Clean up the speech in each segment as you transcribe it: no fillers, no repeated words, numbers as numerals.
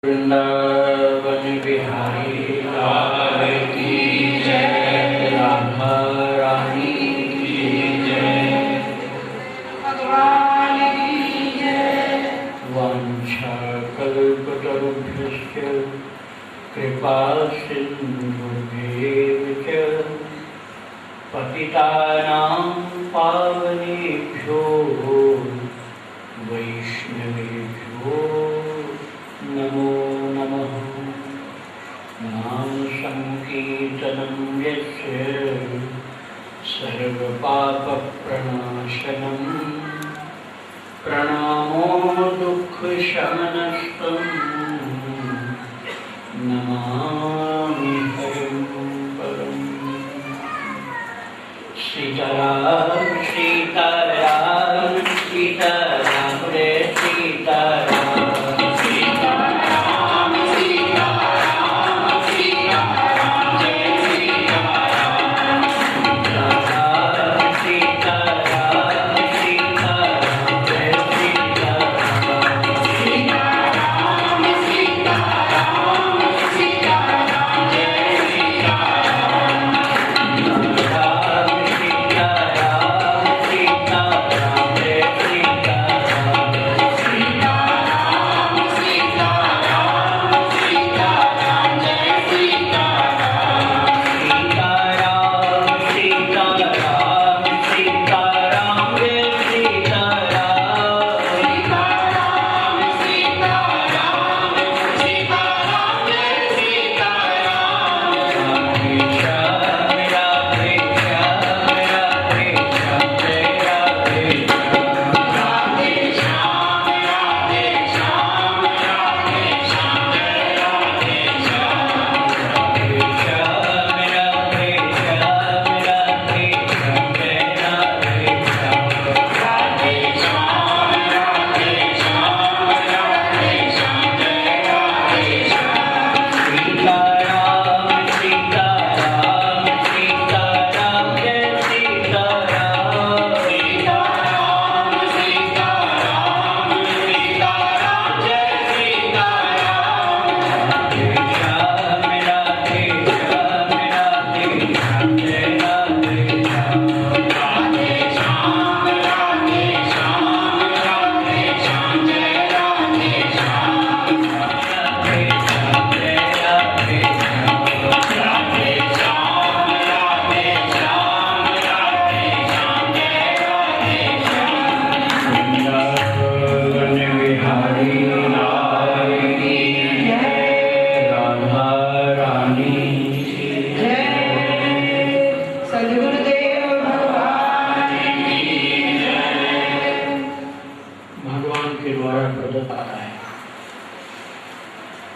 वृंदावन बिहारी लाल की जय, राधा रानी की जय, भगवान की जय। वाञ्छाकल्पतरुभ्यश्च कृपा सिन्धुभ्येव च पतितानां पावनेभ्यो वैष्णवेभ्यो नमो नमः। नाम संकीर्तनं यस्य सर्वपापप्रणाशनं प्रणामो दुःखशमनस्तं नमामि हरिं परम्। सीताराम सीताराम सीताराम रे सीताराम,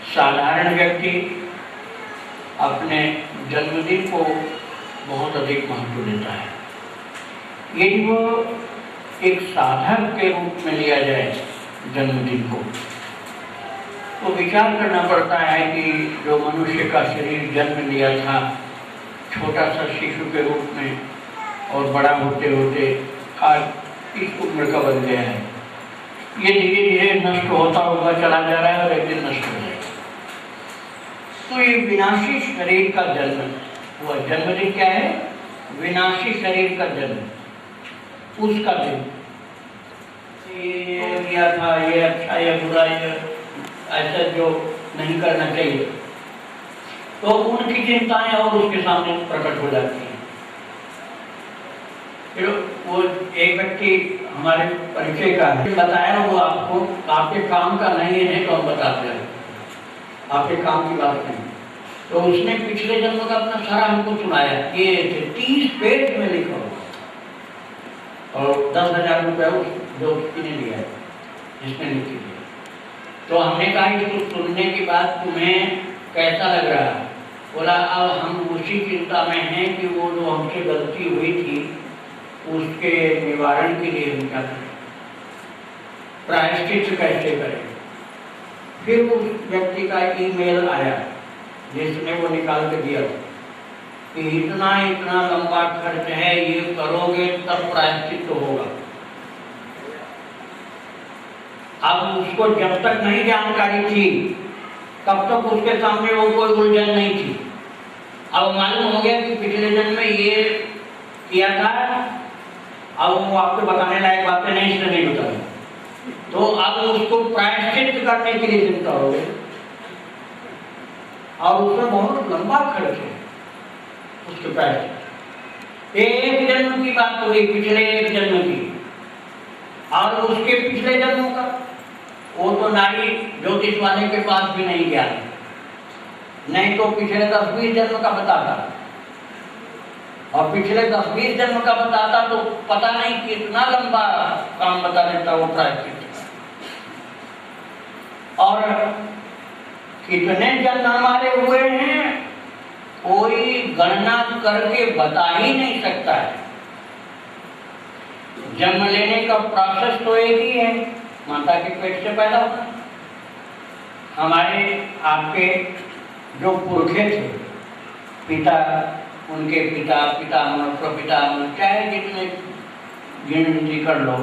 साधारण व्यक्ति अपने जन्मदिन को बहुत अधिक महत्व देता है। यदि वो एक साधक के रूप में लिया जाए जन्मदिन को, तो विचार करना पड़ता है कि जो मनुष्य का शरीर जन्म लिया था छोटा सा शिशु के रूप में और बड़ा होते होते आज इस उम्र का बन गया है, ये धीरे धीरे नष्ट होता हुआ चला जा रहा है और एक दिन नष्ट हो जाएगा। तो ये विनाशी शरीर का जन्म हुआ। जन्मदिन क्या है? विनाशी शरीर का जन्म, उसका दिन। ये किया था, ये अच्छा या बुरा, ये ऐसा जो नहीं करना चाहिए, तो उनकी चिंताएं और उसके सामने प्रकट हो जाती हैं। फिर वो एक व्यक्ति हमारे परिचय का है, बताया वो आपको आपके काम का नहीं है तो हम बताते हैं, आपके काम की बात नहीं। तो उसने पिछले जन्म का अपना सारा हमको सुनाया। ये 30 पेज में लिखा हुआ और 10,000 रुपया उस व्यक्ति ने लिया है जिसने लिखी थी। तो हमने कहा इसको सुनने के बाद तुम्हें कैसा लग रहा है? बोला अब हम उसी चिंता में हैं कि वो जो हमसे गलती हुई थी उसके निवारण के लिए हम क्या करें, प्रायश्चित कैसे करें। फिर उस व्यक्ति का ईमेल आया जिसने वो निकाल के दिया कि इतना इतना लंबा खर्च है, ये करोगे तब प्रायश्चित होगा। अब उसको जब तक नहीं जानकारी थी तब तक उसके सामने वो कोई उलझन नहीं थी। अब मालूम हो गया कि पिछले जन्म में ये किया था, अब वो आपको बताने लायक बातें नहीं, इसने नहीं बताई, तो अब उसको प्रायश्चित करने के लिए चिंता हो गई और उसमें बहुत लंबा खर्च है उसके प्रायश्चित। एक जन्म की बात हुई, पिछले एक जन्म की, और उसके पिछले जन्मों का वो तो नारी ज्योतिष वाले के पास भी नहीं गया, नहीं तो पिछले 10-20 जन्म का बताता, और पिछले 10-20 जन्म का बताता तो पता नहीं कितना लंबा काम बता देता वो प्रायश्चित। और कितने जन्म हमारे हुए हैं कोई गणना करके बता ही नहीं सकता है। जन्म लेने का प्रोसेस तो एक ही है, माता के पेट से पैदा होना। हमारे आपके जो पुरखे थे, पिता, उनके पिता, पितामह, प्रपितामह, चाहे जितने गिनती कर लो,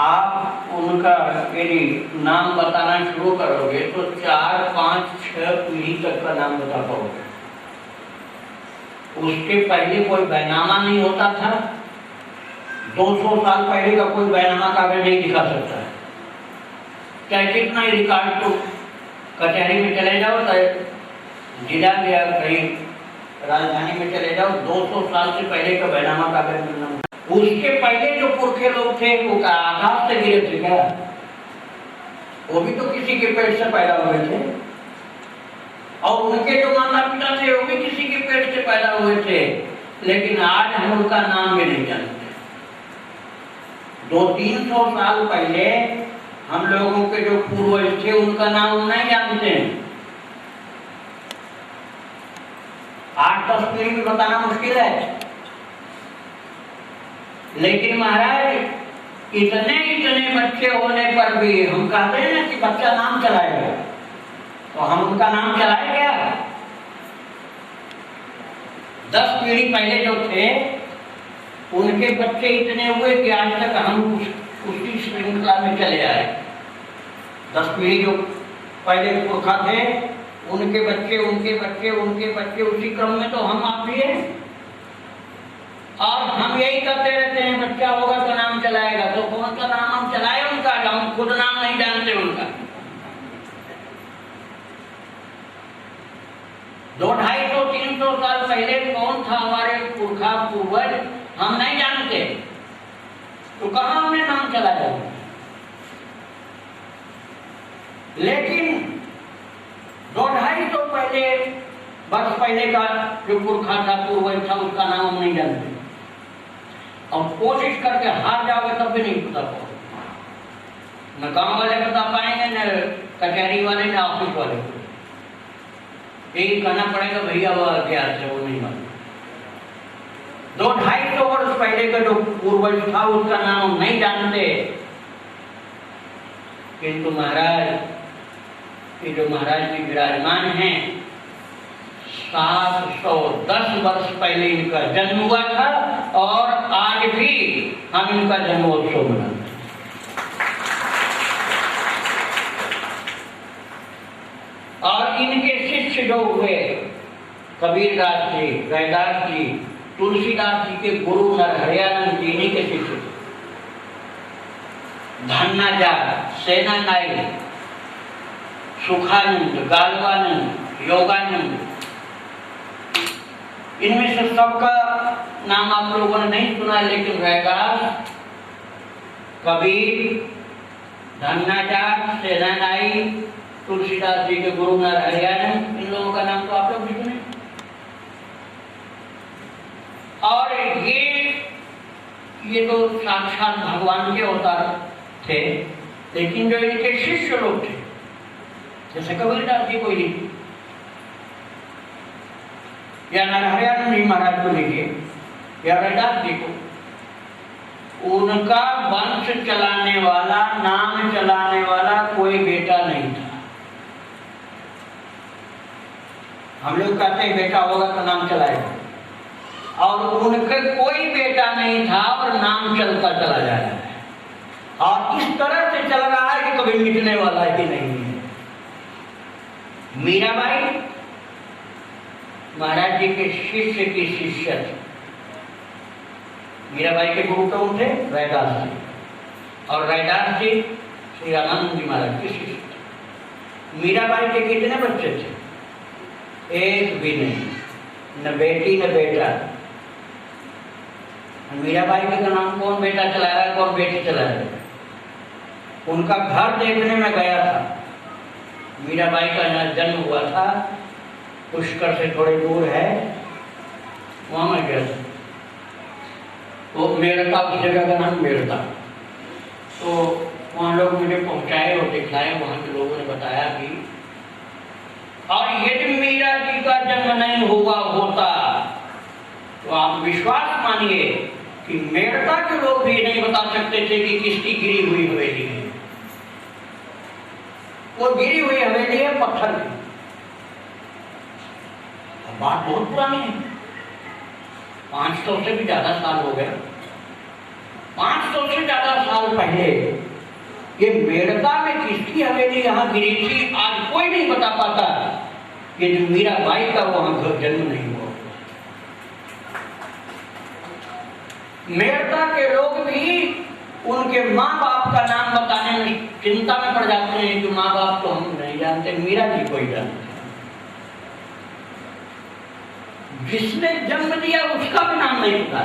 आप उनका यदि नाम बताना शुरू करोगे तो 4, 5, 6 पीढ़ी तक का नाम बता पाओगे। उसके पहले कोई बैनामा नहीं होता था, 200 साल पहले का कोई बैनामा कागज नहीं दिखा सकता है, चाहे कितना ही रिकॉर्ड, तो कचहरी में चले जाओ, जिला या कहीं राजधानी में चले जाओ, 200 साल से पहले का बैनामा कागज मिलना। उसके पहले जो पुरखे लोग थे वो आकाश से गिरे थे क्या? वो भी तो किसी के पेट से पैदा हुए थे, और उनके जो माता पिता थे वो भी किसी के पेट से पैदा हुए थे, लेकिन आज हम उनका नाम भी नहीं जानते। 200-300 साल पहले हम लोगों के जो पूर्वज थे उनका नाम नहीं जानते हैं। 8-10 पीढ़ी में बताना मुश्किल है, लेकिन महाराज इतने बच्चे होने पर भी हम कहते हैं ना कि बच्चा नाम चलाएगा, तो हम उनका नाम चलाए क्या? 10 पीढ़ी पहले जो थे उनके बच्चे इतने हुए कि आज तक हम उसी श्रृंखला में चले आए। 10 पीढ़ी जो पहले पुरखा थे उनके बच्चे, उनके बच्चे, उनके बच्चे, उसी क्रम में तो हम आप भी हैं। और हम यही करते रहते हैं, बच्चा होगा तो नाम चलाएगा, तो कौन सा नाम हम चलाए उनका? हम खुद नाम नहीं जानते उनका। 200-250-300 साल पहले कौन था हमारे पुरखा पूर्वज हम नहीं जानते, तो कहाँ हमने नाम चलाया? लेकिन 200-250 वर्ष पहले का जो पुरखा था, पूर्वज था, उसका नाम हम नहीं जानते। और कोशिश करके हार जाओगे तब भी नहीं बता पाओगे, न गांव वाले बता पाएंगे, न कचहरी वाले, न ऑफिस वाले। यही कहना पड़ेगा भैया वो अज्ञात है, वो नहीं मालूम। 200-250 वर्ष पहले का जो पूर्वज था उसका नाम हम नहीं जानते। किंतु महाराज, ये जो महाराज जी विराजमान हैं, 710 वर्ष पहले इनका जन्म हुआ था, और आज भी हम इनका जन्मोत्सव मनाते हैं। और इनके शिष्य जो हुए, कबीरदास जी, रैदास जी, तुलसीदास जी के गुरु नरहरियानंद जी, इन्हीं के शिष्य थे। धन्नाजार, सेनानाई, सुखानंद, गालवानंद, योगानंद, इनमें से सबका नाम आप लोगों ने नहीं सुना, लेकिन रैदास, कबीर, धन्नाचार, सेनानाई, तुलसीदास जी के गुरु नरहरियानंद, इन लोगों का नाम तो आप लोग भी सुने। और ये तो साक्षात भगवान के अवतार थे, लेकिन जो इनके शिष्य लोग थे, जैसे कबीरदास जी को लीजिए या नरहरियानंद जी महाराज को लीजिए या रैदास जी को, उनका वंश चलाने वाला, नाम चलाने वाला कोई बेटा नहीं था। हम लोग कहते हैं बेटा होगा तो नाम चलाएगा, और उनके कोई बेटा नहीं था और नाम चलता चला जा रहा है, और इस तरह से चल रहा है कि कभी मिटने वाला ही नहीं है। मीराबाई महाराज जी के शिष्य की शिष्य थी। मीराबाई के गुरु कौन थे? रैदास जी, और रैदास जी श्री आनंद जी महाराज के शिष्य थे। मीराबाई के कितने बच्चे थे? एक भी नहीं, न बेटी न बेटा। मीराबाई का नाम कौन बेटा चला रहा है, कौन बेटी चला रहा है? उनका घर देखने में गया था। मीराबाई का यहाँ जन्म हुआ था, पुष्कर से थोड़ी दूर है, वहां में गया था। वो मेरता, उस जगह का नाम मेरता। तो वहाँ लोग मुझे पहुंचाए और दिखलाए। वहाँ के लोगों ने बताया कि और यदि मीरा जी का जन्म नहीं हुआ होता तो आप विश्वास मानिए कि मेरता के लोग भी नहीं बता सकते थे कि किसकी गिरी हुई हवेली है। वो गिरी हुई हवेली है पत्थर की। बात बहुत पुरानी है, 500 से भी ज्यादा साल हो गए। 500 से ज्यादा साल पहले ये मेरता में किसकी हवेली यहाँ गिरी थी, आज कोई नहीं बता पाता। ये जो मीराबाई का वहां घर जन्म नहीं हुआ। मेरता के लोग भी उनके माँ बाप का नाम बताने में चिंता में पड़ जाते हैं कि माँ बाप तो हम नहीं जानते, मीरा जी को ही जानते। जिसने जन्म दिया उसका भी नाम नहीं पता।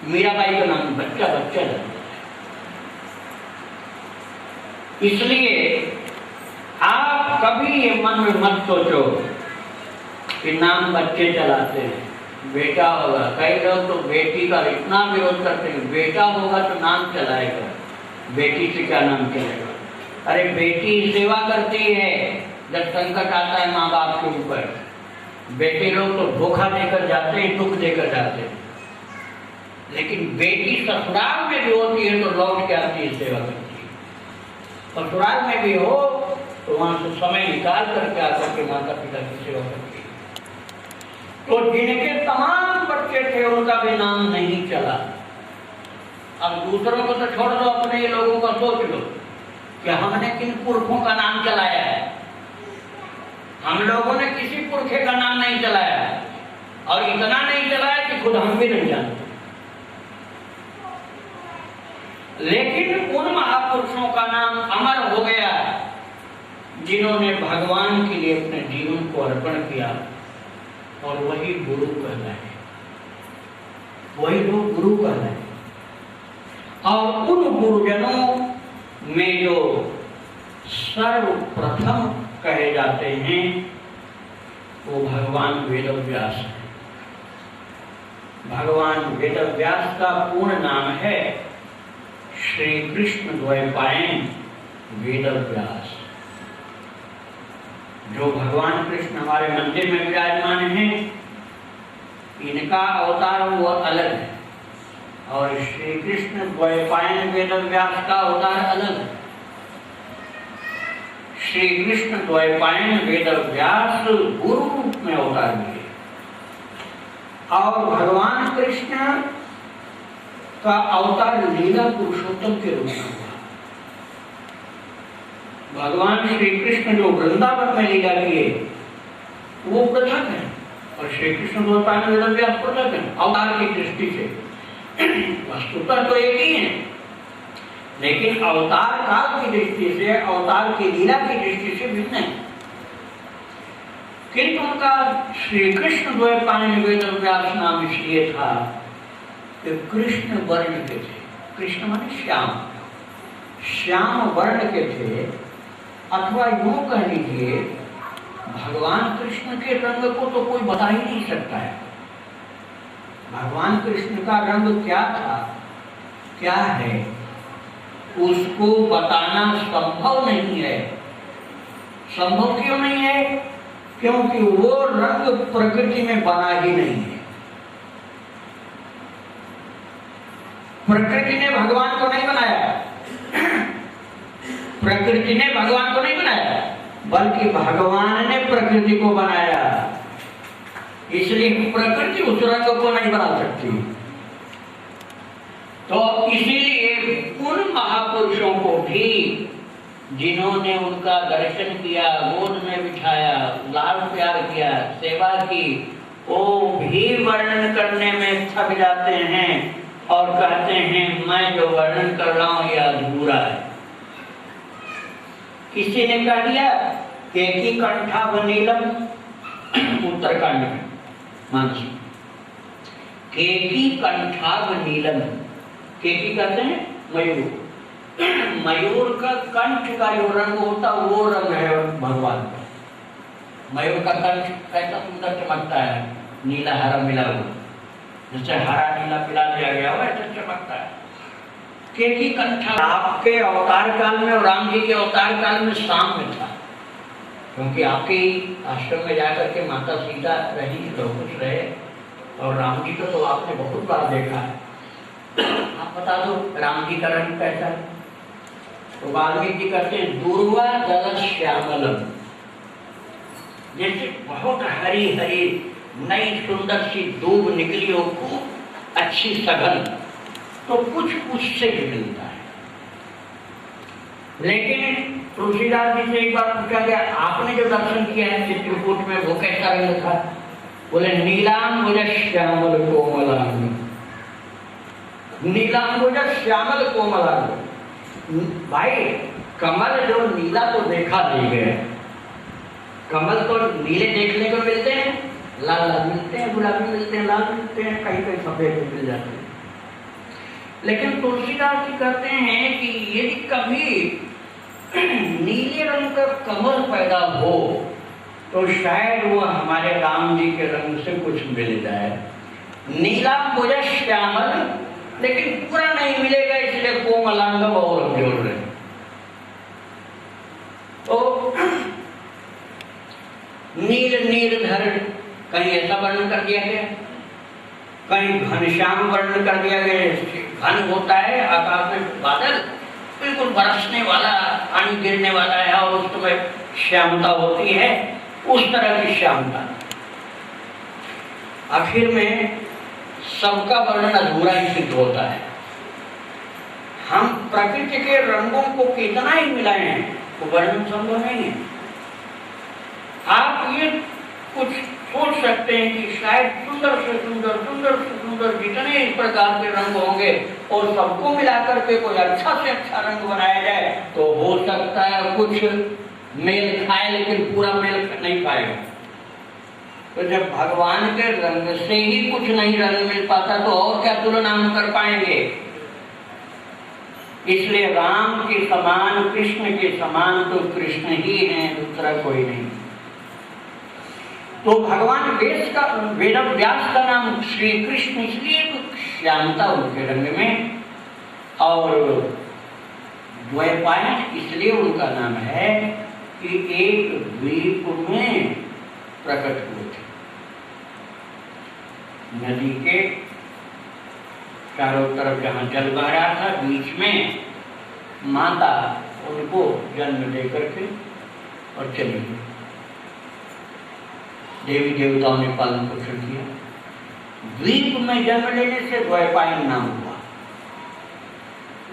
मीराबाई का नाम बच्चा बच्चा जानता है। इसलिए आप कभी ये मन में मत सोचो कि नाम बच्चे चलाते हैं, बेटा होगा। कई लोग तो बेटी का इतना विरोध करते हैं, बेटा होगा तो नाम चलाएगा, बेटी से क्या नाम चलेगा। अरे बेटी सेवा करती है, जब संकट आता है माँ बाप के ऊपर। बेटे लोग तो धोखा देकर जाते हैं, दुख देकर जाते हैं, लेकिन बेटी ससुराल में भी होती है तो लौट के आती है, सेवा करती है। ससुराल में भी हो तो वहां से समय निकाल करके आकर के माता पिता की सेवा करती है। तो जिनके तमाम बच्चे थे उनका भी नाम नहीं चला। अब दूसरों को तो छोड़ दो, अपने लोगों का सोच लो कि हमने किन पुरखों का नाम चलाया है। हम लोगों ने किसी पुरखे का नाम नहीं चलाया, और इतना नहीं चलाया कि खुद हम भी नहीं जानते। लेकिन उन महापुरुषों का नाम अमर हो गया जिन्होंने भगवान के लिए अपने जीवन को अर्पण किया, और वही गुरु कहलाए, वही लोग गुरु कहलाए। और उन गुरुजनों में जो सर्वप्रथम कहे जाते हैं वो भगवान वेदव्यास है। भगवान वेदव्यास का पूर्ण नाम है श्री कृष्ण द्वैपायन वेदव्यास। जो भगवान कृष्ण हमारे मंदिर में विराजमान हैं, इनका अवतार वो अलग है, और श्री कृष्ण द्वैपायन वेदव्यास का अवतार अलग है। श्री कृष्ण द्वैपायन वेदव्यास गुरु रूप में अवतार लिए, और भगवान कृष्ण का अवतार लीला पुरुषोत्तम के रूप में हुआ। भगवान श्री कृष्ण जो वृंदावन में लीला किए वो पृथक है, और श्री कृष्ण द्वैपायन वेदव्यास पृथक है अवतार की दृष्टि से। वस्तुतः तो एक ही है, लेकिन अवतार काल की दृष्टि से, अवतार की लीला की दृष्टि से भिन्न है। किंतु उनका श्री कृष्ण द्वैपायन वेदव्यास नाम इसलिए था कि कृष्ण वर्ण के थे। कृष्ण माने श्याम, श्याम वर्ण के थे, अथवा यूं कह लीजिए भगवान कृष्ण के रंग को तो कोई बता ही नहीं सकता है। भगवान कृष्ण का रंग क्या था, क्या है, उसको बताना संभव नहीं है। संभव क्यों नहीं है? क्योंकि वो रंग प्रकृति में बना ही नहीं है। प्रकृति ने भगवान को नहीं बनाया, प्रकृति ने भगवान को नहीं बनाया, बल्कि भगवान ने प्रकृति को बनाया। इसलिए प्रकृति उस रंग को नहीं बना सकती। तो इसीलिए उन महापुरुषों को भी जिन्होंने उनका दर्शन किया, गोद में बिठाया, लाड प्यार किया, सेवा की, वो भी वर्णन करने में थक जाते हैं और कहते हैं मैं जो वर्णन कर रहा हूं यह अधूरा है। किसी ने कह दिया केकी कंठा व नीलम, उत्तरकांड में मानस, केकी कंठा व नीलम। केकी कहते हैं मयूर, मयूर का कंठ का जो रंग होता वो रंग है भगवान का। मयूर का कंठ कैसा सुंदर चमकता है, नीला हरा मिला हुआ, जैसे हरा नीला पिला दिया गया हो ऐसा चमकता है। केकी कंठा आपके अवतार काल में और राम जी के अवतार काल में शाम में था, क्योंकि आपके आश्रम में जाकर के माता सीता रही, लोग कुछ रहे, और राम जी को तो आपने बहुत बार देखा है। आप बता दो राम जी का रंग कैसा है? तो वाल्मीकि जी कहते हैं दूर्वा दल श्यामलम, जैसे बहुत हरी हरी नई सुंदर सी दूब निकली हो, खूब अच्छी सघन, तो कुछ उससे भी मिलता है। लेकिन तुलसीदास जी से एक बार पूछा गया आपने जो दर्शन किया है चित्रकूट में वो कैसा रंग था? बोले नीलांबुज श्यामल कोमलांग, नीलांबुज श्यामल कोमलांग। भाई कमल जो नीला तो देखा नहीं गया, कमल तो नीले देखने को मिलते हैं, लाल लाल मिलते हैं, गुलाबी मिलते हैं, लाल मिलते हैं, कहीं कहीं सफेद भी मिल जाते हैं। लेकिन तुलसीदास जी कहते हैं कि यदि कभी नीले रंग का कमल पैदा हो तो शायद वो हमारे राम जी के रंग से कुछ मिल जाए। नीला मुझे श्यामल, लेकिन पूरा नहीं मिलेगा, इसलिए कोमलांग और जोड़ रहे। तो नील नीलधर कहीं ऐसा वर्णन कर दिया गया, कहीं घनश्याम वर्णन कर दिया गया। घन होता है आकाश में बादल, बिल्कुल बरसने वाला, पानी गिरने वाला है और उस समय श्यामता होती है, उस तरह की श्यामता। आखिर में सबका वर्णन अधूरा ही सिद्ध होता है। हम प्रकृति के रंगों को कितना ही मिलाए हैं तो वर्णन संभव नहीं है। आप ये कुछ सोच सकते हैं कि शायद सुंदर से सुंदर, सुंदर से सुंदर जितने इस प्रकार के रंग होंगे और सबको मिलाकर के कोई अच्छा से अच्छा रंग बनाया जाए तो हो सकता है कुछ मेल खाए, लेकिन पूरा मेल नहीं पाएगा। तो जब भगवान के रंग से ही कुछ नहीं रंग मिल पाता तो और क्या तुलना हम कर पाएंगे? इसलिए राम के समान, कृष्ण के समान तो कृष्ण ही हैं, दूसरा कोई नहीं। तो भगवान वेद व्यास का नाम श्री कृष्ण इसलिए तो श्यामता उनके रंग में, और द्वैपायन इसलिए उनका नाम है कि एक द्वीप में प्रकट हुए थे। नदी के चारों तरफ जहाँ जल बह रहा था, बीच में माता उनको जन्म दे करके और चली गई। देवी देवताओं ने पालन पोषण किया। द्वीप में जन्म लेने से द्वैपायन नाम हुआ,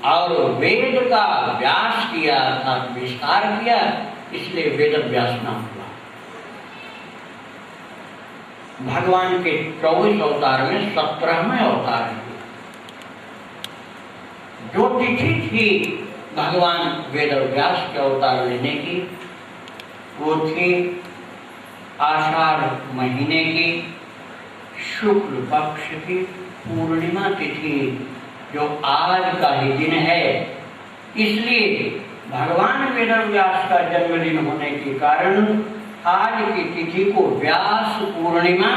और वेद का व्यास किया अर्थात विस्तार किया, इसलिए वेद व्यास नाम हुआ। भगवान के 24 अवतार में 17वें अवतार है। जो तिथि थी भगवान वेद व्यास के अवतार लेने की, वो थी आषाढ़ महीने की शुक्ल पक्ष की पूर्णिमा तिथि, जो आज का ही दिन है। इसलिए भगवान वेद व्यास का जन्मदिन होने के कारण आज की तिथि को व्यास पूर्णिमा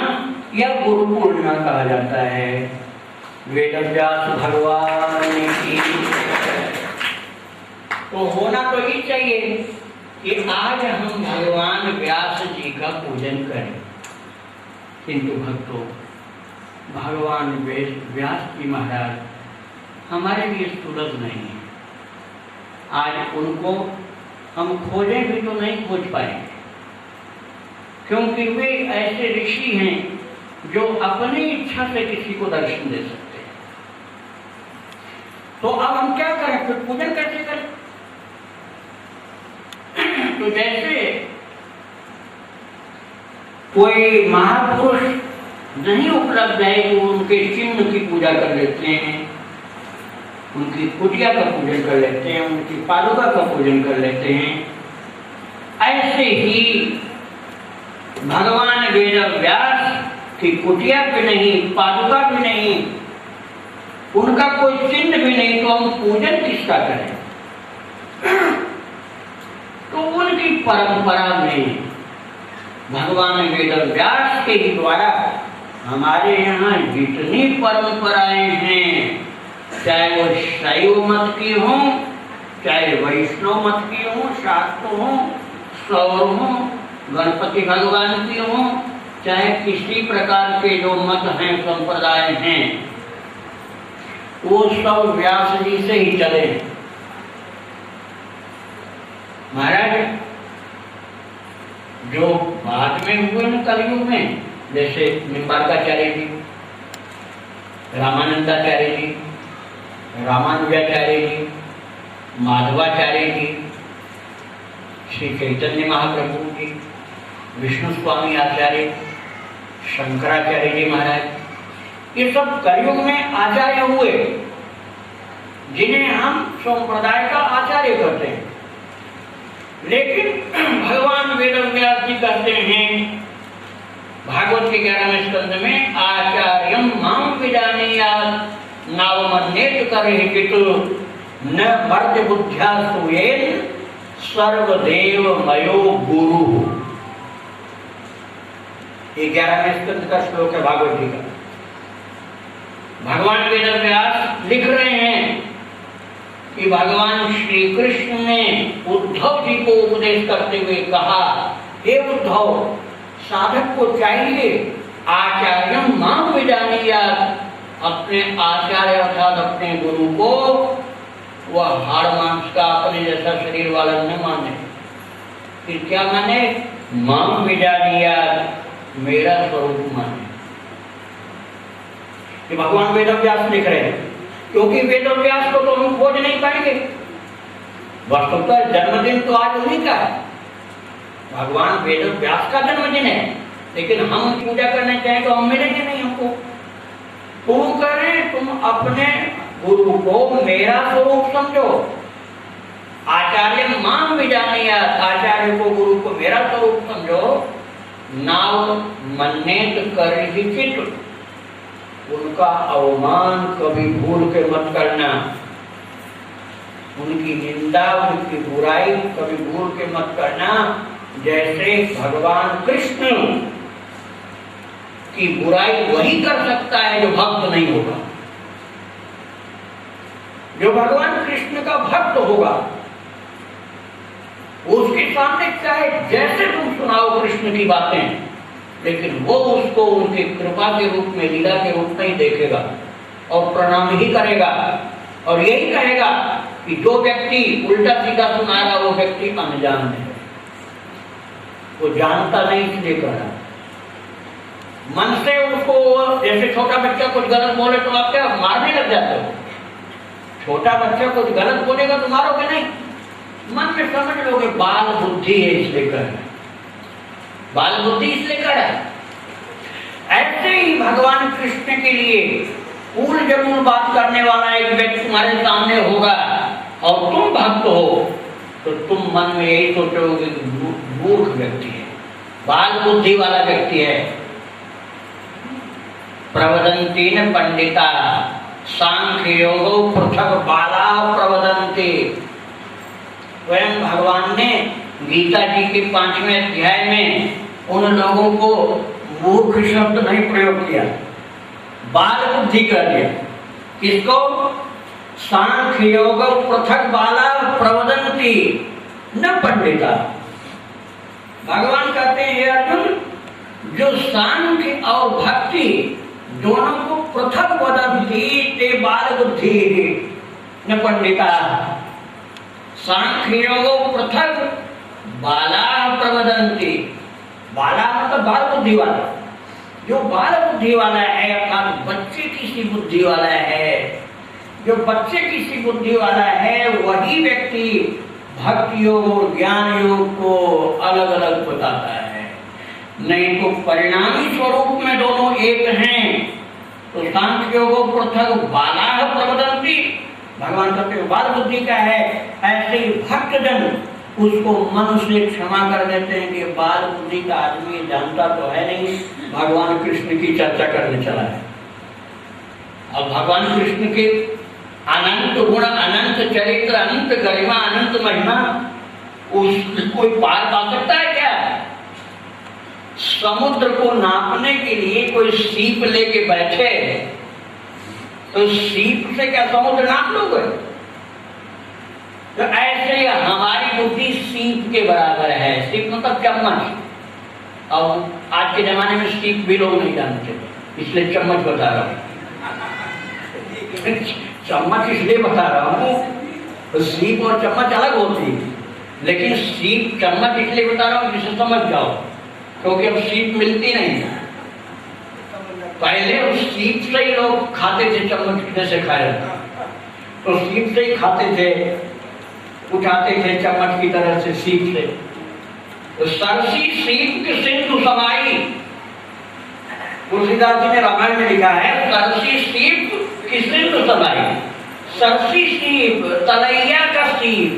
या गुरु पूर्णिमा कहा जाता है। वेद व्यास भगवान की। तो होना तो ये चाहिए कि आज हम भगवान व्यास जी का पूजन करें, किंतु भक्तों भगवान व्यास जी महाराज हमारे लिए सुलभ नहीं है। आज उनको हम खोजें भी तो नहीं खोज पाएंगे, क्योंकि वे ऐसे ऋषि हैं जो अपनी इच्छा से किसी को दर्शन दे सकते हैं। तो अब हम क्या करें, फिर पूजन कैसे करें? तो जैसे कोई महापुरुष नहीं उपलब्ध है तो उनके चिन्ह की पूजा कर लेते हैं, उनकी कुटिया का पूजन कर लेते हैं, उनकी पादुका का पूजन कर लेते हैं। ऐसे ही भगवान वेद व्यास की कुटिया भी नहीं, पादुका भी नहीं, उनका कोई चिन्ह भी नहीं, तो हम पूजन किसका करें? तो उनकी परंपरा में भगवान वेद व्यास के ही द्वारा हमारे यहाँ जितनी परंपराएं हैं, चाहे वो शैव मत की हो, चाहे वैष्णव मत की हो, शाक्त हो, सौर हो, गणपति भगवान की हो, चाहे किसी प्रकार के जो मत हैं, संप्रदाय हैं, वो सब व्यास जी से ही चले। महाराज जो बाद में हुए न कलयुग में, जैसे निम्बार्काचार्य जी, रामानंदाचार्य जी, रामानुजाचार्य जी, माधवाचार्य जी, श्री चैतन्य महाप्रभु जी, विष्णु स्वामी आचार्य, शंकराचार्य जी महाराज, ये सब कलयुग में आचार्य हुए, जिन्हें हम संप्रदाय का आचार्य करते हैं। लेकिन भगवान वेद व्यास जी कहते हैं भागवत के 11वें स्कंद में, आचार्यम माम विजानीयात् नावमन्येत करेहित न मर्त्य बुद्ध्या सुयेन सर्वदेव मयो गुरु। ये 11वें स्कंद का श्लोक है भागवत जी का। भगवान वेद व्यास लिख रहे हैं कि भगवान श्री कृष्ण ने उद्धव जी को उपदेश करते हुए कहा, हे उद्धव, साधक को चाहिए आचार्यम माम विजानीयात्, अपने आचार्य अर्थात अपने गुरु को वह हाड़ मांस का अपने जैसा शरीर वाला न माने। फिर क्या माने? माम विजानीयात्, मेरा स्वरूप माने। ये भगवान वेद व्यास लिख रहे हैं, क्योंकि वेद व्यास को तो हम खोज नहीं पाएंगे। वस्तुतः जन्मदिन तो आज उन्हीं का है, भगवान वेद व्यास का जन्मदिन है, लेकिन हम पूजा करने चाहें तो हम मिलेंगे नहीं हमको। तुम करें, तुम अपने गुरु को मेरा स्वरूप समझो। आचार्य माम विजानीयात्, आचार्य को गुरु को मेरा स्वरूप समझो। नाव मन्येत करेहित, उनका अवमान कभी भूल के मत करना, उनकी निंदा, उनकी बुराई कभी भूल के मत करना। जैसे भगवान कृष्ण की बुराई वही कर सकता है जो भक्त नहीं होगा। जो भगवान कृष्ण का भक्त होगा उसके सामने चाहे जैसे तुम सुनाओ कृष्ण की बातें, लेकिन वो उसको उनकी कृपा के रूप में, लीला के रूप में ही देखेगा और प्रणाम ही करेगा और यही कहेगा कि जो व्यक्ति उल्टा सीधा सुना रहा वो व्यक्ति अनजान है, वो जानता नहीं इसलिए कर रहा। मन से उसको, जैसे छोटा बच्चा कुछ गलत बोले तो आप क्या मारने लग जाते हो? छोटा बच्चा कुछ गलत बोलेगा तो मारोगे नहीं, मन में समझ लोगे बाल बुद्धि है इसलिए कर रहा है, बाल बुद्धि इसलिए कर रहा है। ऐसे ही भगवान कृष्ण के लिए पूर्ण जरूर बात करने वाला एक व्यक्ति तुम्हारे सामने होगा और तुम भक्त हो, तो तुम मन में यही सोचोगे कि मूर्ख व्यक्ति है, बाल बुद्धि वाला व्यक्ति है। प्रवदन्ति न पंडिता सांख्य योगो पृथक बाला प्रवदन्ति। स्वयं भगवान ने गीता जी के 5वें अध्याय में उन लोगों को मूर्ख शब्द नहीं प्रयोग किया, बाल बुद्धि कर दिया। किसको? सांख्य योग पृथक बाला प्रवदन्ति न पंडिता। भगवान कहते हैं, अर्जुन, जो सांख्य और भक्ति दोनों को पृथक वदन्ति ते बाल बुद्धि न पंडिता। सांख्य योग पृथक बाला प्रवदन्ति। बाला मतलब बाल बुद्धि वाला। जो बाल बुद्धि वाला है अर्थात बच्चे की सी बुद्धि वाला है, जो बच्चे की सी बुद्धि वाला है वही व्यक्ति भक्ति योग और ज्ञान योग को अलग अलग बताता है। नहीं तो परिणामी स्वरूप में दोनों एक हैं। तो सांख्य योग पृथक बालाह प्रवदन्ति, भगवान कहते बाल बुद्धि का है। ऐसे ही भक्तजन उसको मन से क्षमा कर देते हैं कि बाल बुद्धि का आदमी जानता तो है नहीं, भगवान कृष्ण की चर्चा करने चला है। अब भगवान कृष्ण के अनंत गुण, अनंत चरित्र, अनंत गरिमा, अनंत महिमा उस कोई पार पा सकता है क्या? समुद्र को नापने के लिए कोई सीप लेके बैठे तो सीप से क्या समुद्र नाप लोगे? तो ऐसे हमारी बुद्धि सीप के बराबर है। सीप मतलब चम्मच। अब आज के जमाने में सीप भी लोग नहीं जानते, इसलिए चम्मच बता रहा हूं। चम्मच इसलिए बता रहा हूं, तो सीप और चम्मच अलग होती है, लेकिन सीप चम्मच इसलिए बता रहा हूं जिसे समझ जाओ, क्योंकि अब सीप मिलती नहीं है। पहले उस सीप से ही लोग खाते थे, चम्मच जैसे खाया तो सीप से ही खाते थे, उठाते थे चम्मच की तरह से सीप से। तो सरसी सीप की सिंधु समाई, तुलसीदास जी ने रामायण में लिखा है, सरसी सीप की सिंधु समाई। सरसी सीप, तलैया का सीप।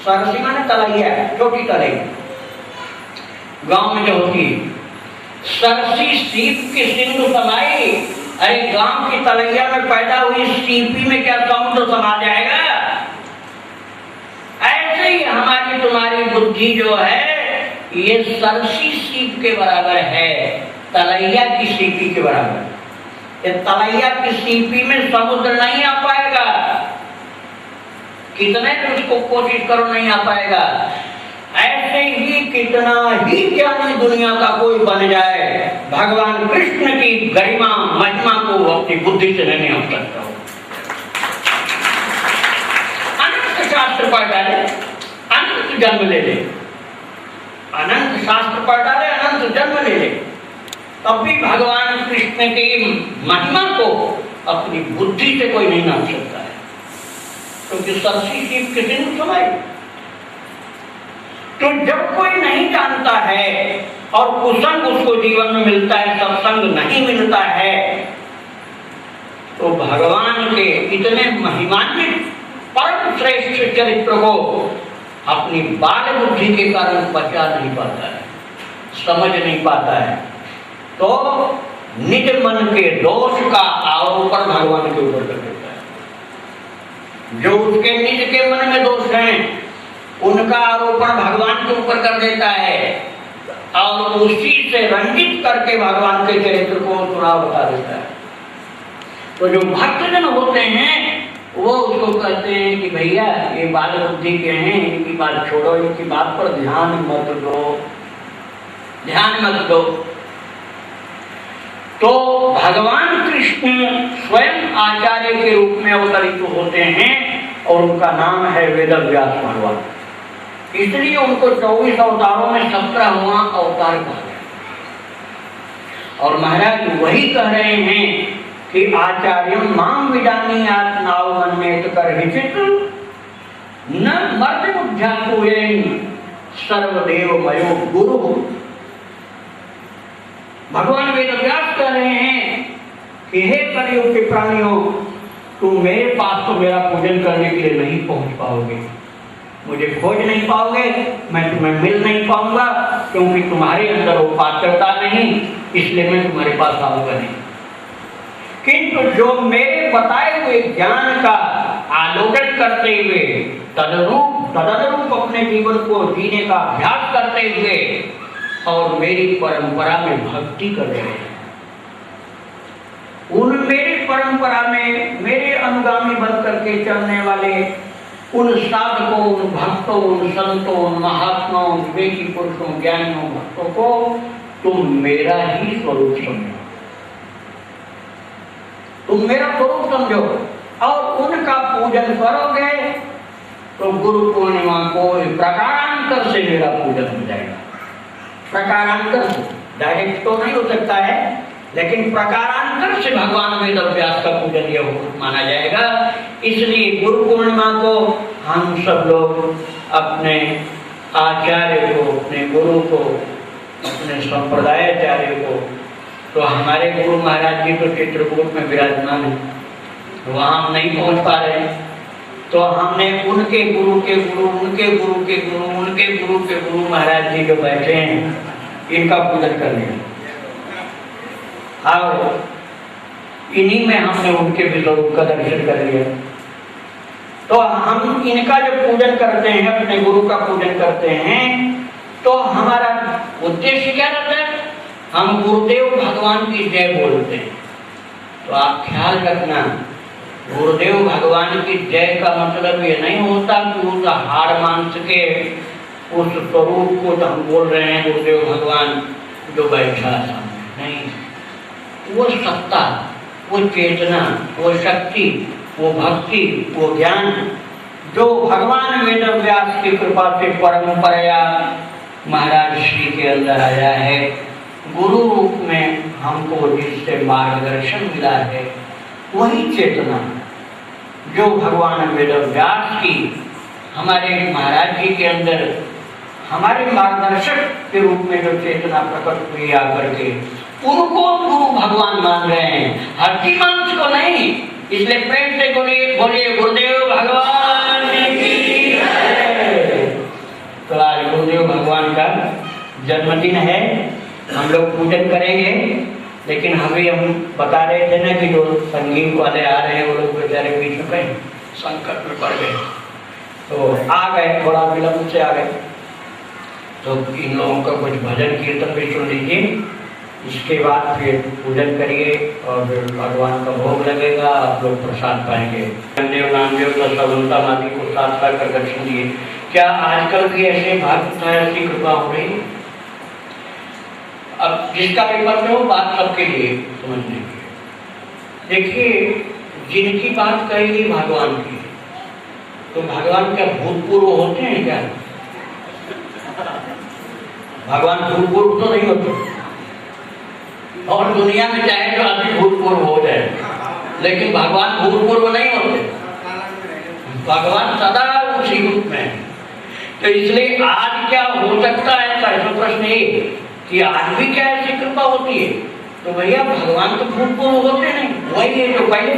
सरसी माने तलैया, छोटी तलैया गांव में जो होती है। सरसी सीप की सिंधु समाई, अरे गांव की तलैया में पैदा हुई सीपी में क्या समुद्र समा जाएगा? ऐसे ही हमारी तुम्हारी बुद्धि जो है ये सरसी सीप के बराबर है, तलैया की सीपी के बराबर। ये तलैया की सीपी में समुद्र नहीं आ पाएगा, कितने भी उसको कोशिश करो नहीं आ पाएगा। ऐसे ही कितना ही ज्ञानी दुनिया का कोई बन जाए, भगवान कृष्ण की गरिमा महिमा को अपनी बुद्धि से नहीं हो सकता। अनंत शास्त्र पढ़ डाले, अनंत जन्म ले ले, अनंत शास्त्र पढ़ डाले, अनंत जन्म ले ले, तब भी भगवान कृष्ण की महिमा को अपनी बुद्धि से कोई नहीं नाप सकता है, क्योंकि सरसी सीप के सिंधु समाई। तो जब कोई नहीं जानता है और कुसंग उसको जीवन में मिलता है, सत्संग नहीं मिलता है, तो भगवान के इतने महिमान्वित परम श्रेष्ठ चरित्र को अपनी बाल बुद्धि के कारण बचा नहीं पाता है, समझ नहीं पाता है। तो निज मन के दोष का आरोपण भगवान के ऊपर कर देता है। जो उसके निज के मन में दोष हैं उनका आरोपण भगवान के ऊपर कर देता है और उसी से रंजित करके भगवान के चरित्र को चुनाव बता देता है। तो जो भक्तजन होते हैं वो उसको कहते हैं कि भैया ये बाल बुद्धि के हैं, इनकी बात छोड़ो, इनकी बात पर ध्यान मत दो, ध्यान मत दो। तो भगवान कृष्ण स्वयं आचार्य के रूप में अवतरित होते हैं और उनका नाम है वेदव्यास भगवान। इसलिए उनको 24 अवतारों में 17वां अवतार कहा गया। और महाराज वही कह रहे हैं कि आचार्यम माम विजानी आत्माओ मन्येत करहिचित न मर्त्यमुध्यात्मयेन सर्वदेव मयो गुरु। भगवान वेदव्यास कह रहे हैं कि हे कलियुग के प्राणियों, तुम मेरे पास तो मेरा पूजन करने के लिए नहीं पहुंच पाओगे, मुझे खोज नहीं पाओगे, मैं तुम्हें मिल नहीं पाऊंगा, क्योंकि तुम्हारे अंदर वो पात्रता नहीं, इसलिए मैं तुम्हारे पास आऊंगा नहीं। किंतु जो मेरे बताए हुए ज्ञान का आलोकन करते हुए तदनुरूप अपने जीवन को जीने का अभ्यास करते हुए और मेरी परंपरा में भक्ति कर रहे हैं, उन मेरी परंपरा में मेरे अनुगामी बन करके चलने वाले उन साधकों, उन भक्तों, उन संतों, उन महात्माओं, विवेकी पुरुषों, ज्ञानियों, भक्तों को तुम मेरा ही स्वरूप समझो, तुम मेरा स्वरूप समझो और उनका पूजन करोगे तो गुरु पूर्णिमा को प्रकारांतर से मेरा पूजन हो जाएगा। प्रकारांतर से, डायरेक्ट तो नहीं हो सकता है, लेकिन प्रकारांतर से भगवान वेदव्यास का पूजन यह माना जाएगा। इसलिए गुरु पूर्णिमा को हम सब लोग अपने आचार्य को, अपने गुरु को, अपने संप्रदायाचार्य को, तो हमारे गुरु महाराज जी तो चित्रकूट में विराजमान है, वहाँ हम नहीं पहुँच पा रहे हैं, तो हमने उनके गुरु के गुरु, उनके गुरु के गुरु, उनके गुरु के गुरु महाराज जी जो बैठे हैं, इनका पूजन कर लिया। और इन्हीं में हमने उनके विश्वरूप का दर्शन कर लिया। तो हम इनका जो पूजन करते हैं, अपने गुरु का पूजन करते हैं, तो हमारा उद्देश्य क्या रहता है? हम गुरुदेव भगवान की जय बोलते हैं। तो आप ख्याल रखना, गुरुदेव भगवान की जय का मतलब ये नहीं होता कि उस हाड़ मांस के उस स्वरूप को तो हम बोल रहे हैं गुरुदेव भगवान जो बैठा सामने, नहीं। वो सत्ता, वो चेतना, वो शक्ति, वो भक्ति, वो ज्ञान जो भगवान वेद व्यास की कृपा से परंपरा महाराज श्री के अंदर आया है, गुरु रूप में हमको जिससे मार्गदर्शन मिला है, वही चेतना जो भगवान वेद व्यास की हमारे महाराज जी के अंदर हमारे मार्गदर्शक के रूप में जो चेतना प्रकट हुई आकर के, उनको गुरु भगवान मान रहे हैं, हड्डी मांस को नहीं। इसलिए प्रेम से बोलिए गुरुदेव भगवान की जय। तो आज गुरुदेव भगवान का जन्मदिन है, हम लोग पूजन करेंगे, लेकिन अभी हम बता रहे थे ना कि जो संगीत वाले आ रहे हैं वो लोग बेचारे बीच में कहीं संकट में पड़ गए, तो आ गए, थोड़ा विलंब से आ गए। तो इन लोगों का कुछ भजन कीर्तन भी सुन लीजिए, इसके बाद फिर पूजन करिए और भगवान का भोग लगेगा, आप लोग प्रसाद पाएंगे। देव नामदेव का सगुनता माती को साथ साथ कर दर्शन दिए। क्या आजकल भी ऐसे भक्त है, ऐसी कृपा हो रही? अब जिसका भी पत्र हो, बात सबके लिए समझने की। देखिए, जिनकी बात कही भगवान की, तो भगवान क्या भूतपूर्व होते हैं क्या? भगवान भूतपूर्व तो नहीं होते, और दुनिया में चाहे तो आदमी भूतपूर्व हो जाए, लेकिन भगवान भूतपूर्व नहीं होते। भगवान सदा उसी रूप में। तो इसलिए आज क्या हो सकता है, ऐसा प्रश्न ये कि आज भी क्या ऐसी कृपा होती है? तो भैया भगवान तो भूतपूर्व होते नहीं, वही है जो पहले।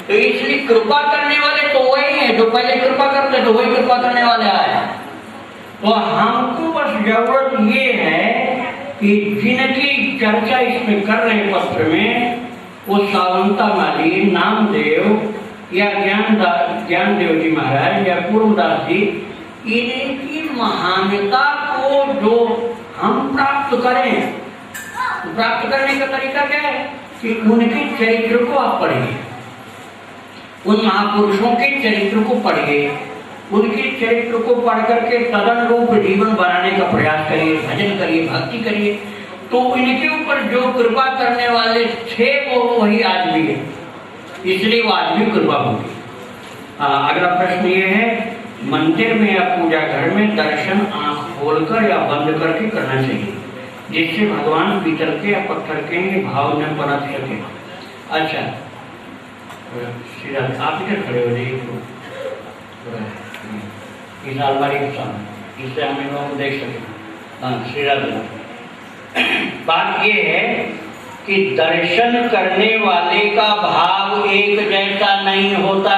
तो इसलिए कृपा करने वाले तो वही है जो पहले कृपा करते, तो वही कृपा करने वाले आए। तो हमको बस जरूरत ये है कि जिनकी चर्चा इसमें कर रहे हैं पत्र में, वो सावंता माली, नामदेव या ज्ञानदेव जी महाराज या पूर्वदास जी, इनकी महानता को जो हम प्राप्त करें, प्राप्त करने का तरीका क्या है कि उनके चरित्र को आप पढ़िए, उन महापुरुषों के चरित्र को पढ़िए, उनके चरित्र को पढ़ करके तदनुरूप जीवन बनाने का प्रयास करिए, भजन करिए, भक्ति करिए। तो इनके ऊपर जो कृपा करने वाले थे वो वही आज भी है, इसलिए वो आज भी कृपा होगी। अगला प्रश्न ये है, मंदिर में या पूजा घर में दर्शन आंख खोलकर या बंद करके करना चाहिए, जिससे भगवान पीतल के या पत्थर के भाव में पनप सके। अच्छा, आप इधर खड़े हो जाइए, इस अलमारी के सामने, इससे हम इन लोगों को देख सकें। हाँ, श्री राधा। बात ये है कि दर्शन करने वाले का भाव एक जैसा नहीं होता,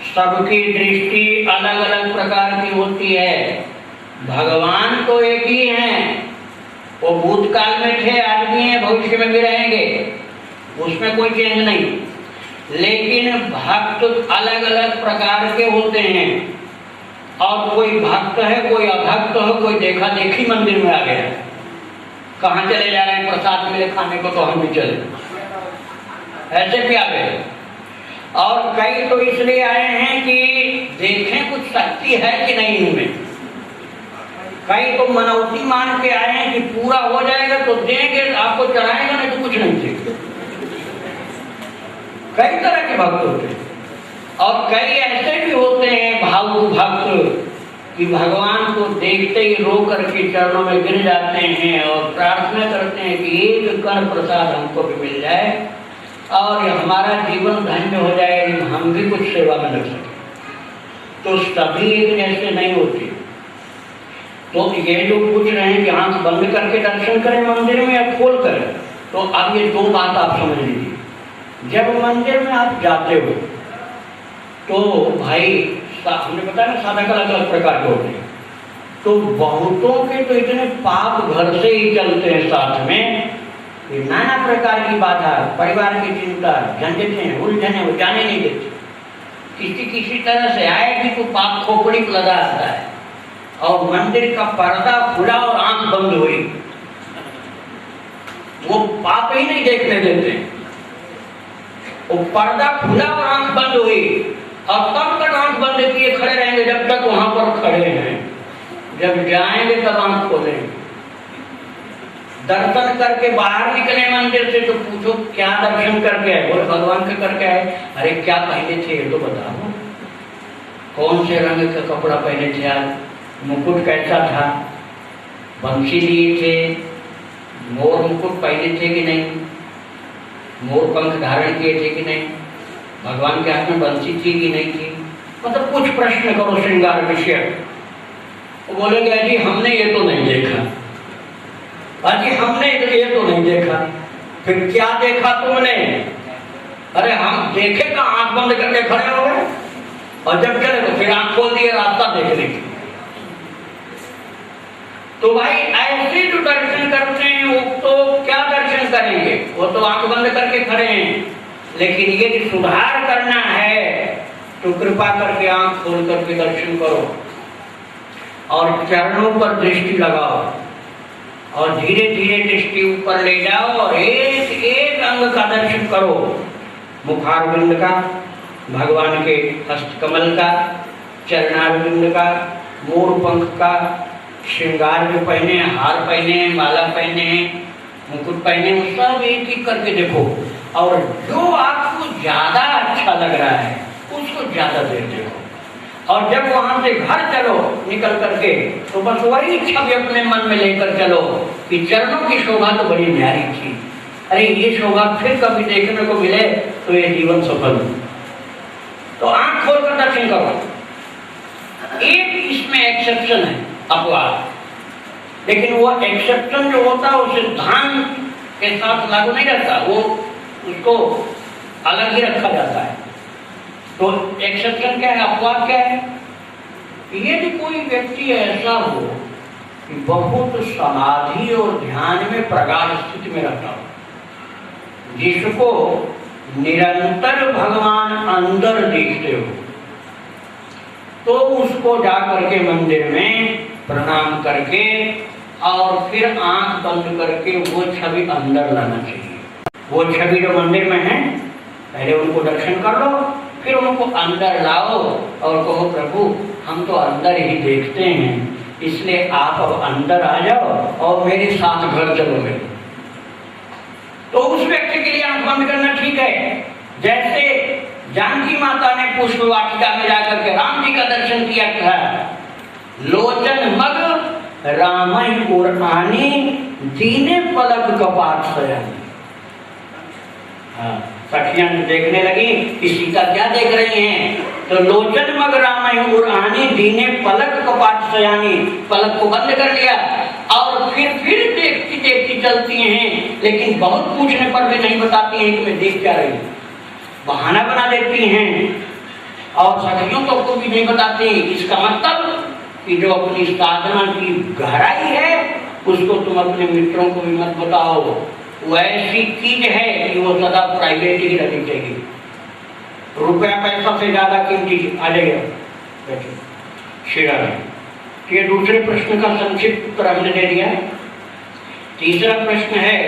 सबकी दृष्टि अलग अलग प्रकार की होती है। भगवान तो एक ही हैं, वो भूतकाल में थे, आज भी हैं, भविष्य में भी रहेंगे, उसमें कोई चेंज नहीं। लेकिन भक्त अलग अलग प्रकार के होते हैं, और कोई भक्त है, कोई अभक्त है, कोई देखा देखी मंदिर में आ गया, कहाँ चले जा रहे हैं प्रसाद मिले खाने को तो हम भी चले, ऐसे भी आ गए। और कई तो इसलिए आए हैं कि देखें कुछ शक्ति है कि नहीं इनमें, कई तो मनौती मान के आए हैं कि पूरा हो जाएगा तो देंगे, आपको चढ़ाएगा, नहीं तो कुछ नहीं देंगे। कई तरह के भक्त होते हैं, और कई ऐसे भी होते हैं भावुक भक्त कि भगवान को देखते ही रो करके चरणों में गिर जाते हैं और प्रार्थना करते हैं कि एक कण प्रसाद हमको भी मिल जाए और हमारा जीवन धन्य हो जाए, हम भी कुछ सेवा में लग सकें। तो सभी एक जैसे नहीं होते। तो ये लोग पूछ रहे हैं कि आंख बंद करके दर्शन करें मंदिर में या खोल करें, तो अब ये दो बात आप समझ लीजिए। जब मंदिर में आप जाते हो तो भाई हमने बताया ना साधक अलग अलग प्रकार के होते हैं, तो बहुतों के तो इतने पाप घर से ही चलते हैं साथ में, नाना प्रकार की बाधा, परिवार की चिंता, झंझटें, उलझने वो जाने नहीं देते। किसी तरह से आएगी तो पाप खोपड़ी को लगा आता है, और मंदिर का पर्दा खुला और आंख बंद हुई, वो पाप ही नहीं देखने देते। वो पर्दा खुला और आंख बंद हुई, और तब तक आंख बंद किए खड़े रहेंगे जब तक वहां पर खड़े हैं। जब जाएंगे तब आंख खोलेंगे। दर्शन करके बाहर निकले मंदिर से तो पूछो क्या दर्शन करके आए, बोले भगवान के करके आए। अरे क्या पहने थे ये तो बताओ, कौन से रंग का कपड़ा पहने थे आज, मुकुट कैसा था, बंसी लिए थे, मोर मुकुट पहने थे कि नहीं, मोर पंख धारण किए थे कि नहीं, भगवान के हाथ में बंसी थी कि नहीं थी, मतलब कुछ प्रश्न करो श्रृंगार विषय। वो बोलेंगे जी हमने ये तो नहीं देखा, अजी हमने ये तो नहीं देखा। फिर क्या देखा तुमने? अरे हम देखे का आंख बंद करके खड़े हो गए, और जब चले तो फिर आंख खोल दिए रास्ता देखने की। तो भाई ऐसे जो दर्शन करते हैं वो तो क्या दर्शन करेंगे, वो तो आंख बंद करके खड़े हैं। लेकिन ये सुधार करना है तो कृपा करके आंख खोल करके दर्शन करो, और चरणों पर दृष्टि लगाओ, और धीरे धीरे दृष्टि ऊपर ले जाओ, और एक एक अंग का दर्शन करो। मुखारविंद का, भगवान के हस्तकमल का, चरणारविंद का, मोर पंख का, श्रृंगार जो पहने, हार पहने, माला पहने, मुकुट पहने, वो सब एक एक करके देखो, और जो आपको ज्यादा अच्छा लग रहा है उसको ज्यादा देर देखो। और जब वहां से घर चलो निकल करके, तो बस वही छवि अपने मन में लेकर चलो कि चरणों की शोभा तो बड़ी न्यारी थी, अरे ये शोभा फिर कभी देखने को मिले तो ये जीवन सफल हो। तो आंख खोलकर दर्शन करो। एक इसमें एक्सेप्शन है, अपवाद, लेकिन वो एक्सेप्शन जो होता है वो सिद्धांत के साथ लागू नहीं रहता, वो उसको अलग ही रखा जाता है। तो एक्सेप्शन क्या है, अपवाद क्या है? यदि कोई व्यक्ति ऐसा हो कि बहुत समाधि और ध्यान में प्रगाढ़ स्थिति में रहता हो, जिसको निरंतर भगवान अंदर देखते हो, तो उसको जा करके मंदिर में प्रणाम करके और फिर आंख बंद करके वो छवि अंदर लाना चाहिए। वो छवि जो मंदिर में है, पहले उनको दर्शन कर लो, फिर उनको अंदर लाओ और कहो प्रभु हम तो अंदर ही देखते हैं, इसलिए आप अब अंदर आ जाओ और मेरे साथ घर चलोगे। तो उस व्यक्ति के लिए आंख बंद करना ठीक है। जैसे जानकी माता ने पुष्प वाटिका में जाकर के राम जी का दर्शन किया था, लोचन मग रामई उर्आनी दीने पलक कपाट सयानी। सखियां देखने लगी कि सीता क्या देख रही हैं, तो लोचन मग रामई उर्आनी दीने पलक कपाट सयानी, पलक को बंद कर लिया और फिर देखती देखती चलती हैं, लेकिन बहुत पूछने पर भी नहीं बताती हैं कि मैं देख क्या रही हूँ, बहाना बना देती हैं और सखियों को भी नहीं बताती। इसका मतलब कि जो अपनी साधना की गहराई है उसको तुम अपने मित्रों को भी मत बताओ, वो ऐसी चीज है कि वो सदा प्राइवेट ही रहनी चाहिए। रुपया पैसा से ज्यादा कीमती आ जाएगा शिरा में। ये दूसरे प्रश्न का संक्षिप्त उत्तर हमने दे दिया। तीसरा प्रश्न है,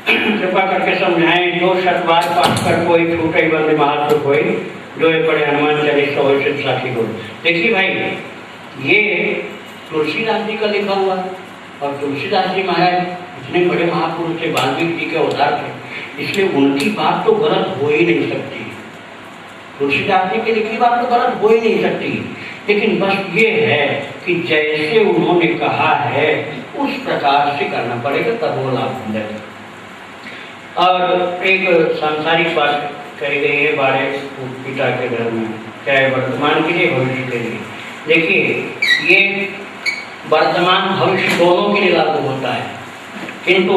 कृपा करके समझाएं, जो शतवार पाठ कर कोई छूटे बंदे महात्म कोई, जो ये पढ़े हनुमान चालीसा हो साथी को। देखिए भाई, ये तुलसीदास जी का लिखा हुआ, और तुलसीदास जी महाराज इतने बड़े महापुरुष थे, वाल्मीकि जी के अवतार थे, इसलिए उनकी बात तो गलत हो ही नहीं सकती। तुलसीदास जी की लिखी बात तो गलत हो ही नहीं सकती, लेकिन बस ये है कि जैसे उन्होंने कहा है उस प्रकार से करना पड़ेगा, तब वो लाभ मिलेगा। और एक सांसारिक बात कही गई है बाड़े पिता के घर में, चाहे वर्तमान के लिए भविष्य के लिए। देखिए ये वर्तमान भविष्य दोनों के लिए लागू होता है, किंतु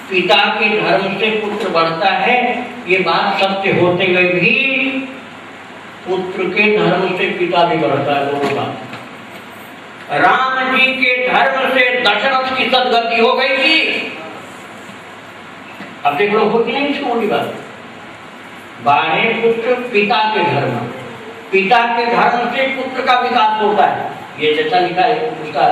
पिता के धर्म से पुत्र बढ़ता है, ये बात सत्य होते हुए भी पुत्र के धर्म से पिता भी बढ़ता है। दोनों बात। राम जी के धर्म से दशरथ की सदगति हो गई थी। अब देख लो हो कि नहीं छोटी बात। बारह पुत्र पिता के धर्म, पिता के धर्म से पुत्र का विकास होता है, ये जैसा लिखा है उसका।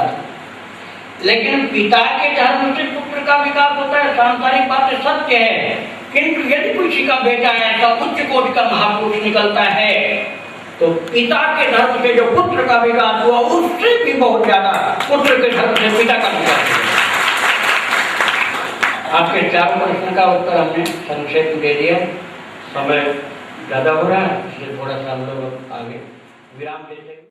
लेकिन पिता के धर्म से पुत्र का विकास होता है, सांसारिक बातें सत्य है, किंतु यदि किसी का बेटा ऐसा उच्च कोटि का महापुरुष निकलता है तो पिता के धर्म से जो पुत्र का विकास हुआ उससे भी बहुत ज्यादा पुत्र के धर्म से पिता का विकास हुआ। आपके चारों प्रश्न का उत्तर हमने संक्षेप में दे दिया। समय ज्यादा हो रहा है इसलिए थोड़ा सा हम लोग आगे विराम देते हैं।